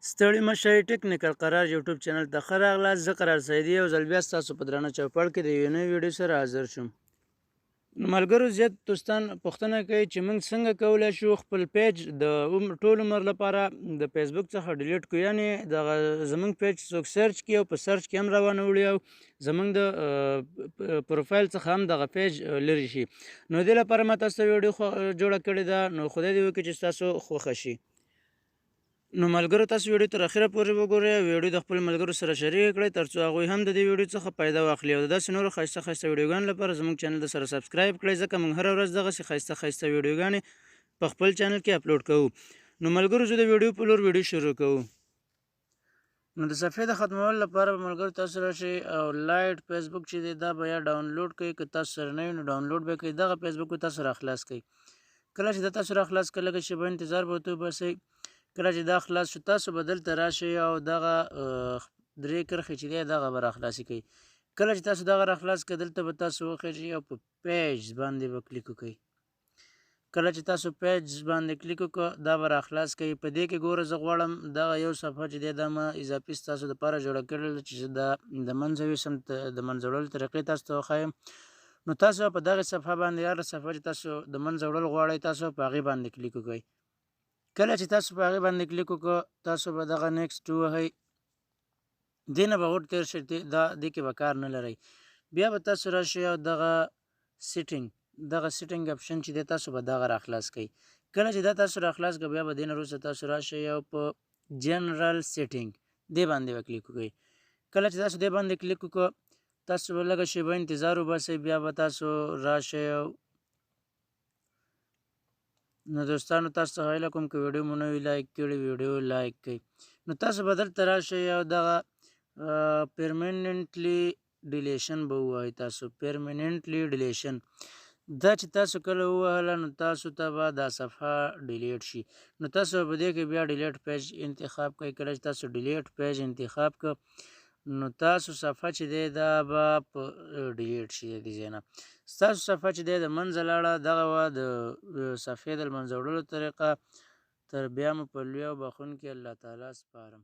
ستړي مه شئ، ټکنیکل قرار یوټیوب چینل ته ښه راغلاست. زه قرار سعیدي یو ځل بیا ستاسو په درانه چوپړ کې د یوې نوې ویډیو سره حاضر شوم. نو ملګرو زیات دوستان پوښتنه کوي چې موږ څنګه کولی شو خپل پیج د ټول عمر لپاره د فیسبوک څخه ډیلیټ کړو، یعنې دغه زموږ پیج څوک سرچ کړي او په سرچ کې هم روانه وړي او زموږ د پروفایل څخه هم دغه پیج لرې شي. نو دې لپاره ما تاسو ته ویډیو جوړه کړې ده، نو خدای دې وکړي چې ستاسو خوښه شي. نو ملګرو تاسو ویډیو تر اخره پورې وګورئ، ویډیو د خپل ملګرو سره شریک کړئ ترڅو هغوی هم د دې ویډیو څخه فایده واخلي، او د داسې نورو ښایسته ښایسته ویډیوګانو لپاره زموږ چینل د سره سبسکرایب کړئ، ځکه موږ هره ورځ دغسې ښایسته ښایسته ویډیوګانې په خپل چینل کې اپلوډ کوو. نو ملګرو زه د ویډیو په لور ویډیو شروع کوو. نو د صفحې د ختمولو لپاره به ملګرو تاسو راشئ او لایټ فیسبوک چې دی دا به یا ډاونلوډ کړئ، که تاسو سره نه وي نو ډاونلوډ به کړئ. دغه فیسبوک به تاسو راخلاص کړئ. کله چې دا تاسو راخلاص کړئ لږه شیبه انتظار به ورته وباسئ. کله چې دا خلاص شو تاسو به دلته راشئ او دغه درې کرښې چې دی دغه به راخلاصې کوئ. کله چې تاسو دغه راخلاص کړئ دلته به تاسو وخیژئ او په پیج باندې به کلیک وکړئ. کله چې تاسو پیج باندې کلیک وکړه دا به راخلاص کوي. په دې کې ګوره زه غواړم دغه یو صفحه چې دی دا ما اضافي ستاسو دپاره جوړه کړې ده چې زه دا د منځه یوسم، د منځه وړلو طریقې تاسو ته وښایم. نو تاسو په دغه صفحه باندې هره صفحه چې تاسو د منځه وړل غواړئ تاسو په هغې باندې کلیک وکړئ. کله چې تاسو په هغې باندې کلیک وکړه تاسو به دغه نیکسټ ووهئ. دې نه به ور تېر شئ، دې کې به کار نه لرئ. بیا به تاسو راشئ او دغه سیټینګ اپشن چې دی تاسو به دغه راخلاص کړئ. کله چې دا تاسو راخلاص کړئ بیا به دې نه وروسته تاسو راشئ او په جنرال سیټینګ دې باندې به کلیک وکړئ. کله چې تاسو دې باندې کلیک وکړه تاسو به لږه شیبه انتظار وباسئ، بیا به تاسو راشئ او نو دوستانو تاسو ته هیله کوم که ویډیو مو نه وي لایک کړي ویډیو لایک کړئ. نو تاسو به دلته راشئ او دغه پرمننټلی ډیلیشن به ووایئ. تاسو پرمننټلی ډیلیشن دا چې تاسو کله ووهله نو تاسو ته به دا صفحه ډیلیټ شي. نو تاسو په دې کې بیا ډیلیټ پیج انتخاب کړئ. کله چې تاسو ډیلیټ پیج انتخاب کړ نو تاسو صفحه چې دی دا به په ډیلیټ شي. د دې ځای نه ستاسو صفحه چې دی د منځه لاړه، دغه وه د صفحې د منځه وړلو طریقه. تر بیا مو په لوی او بخښونکي الله تعالی سپارم.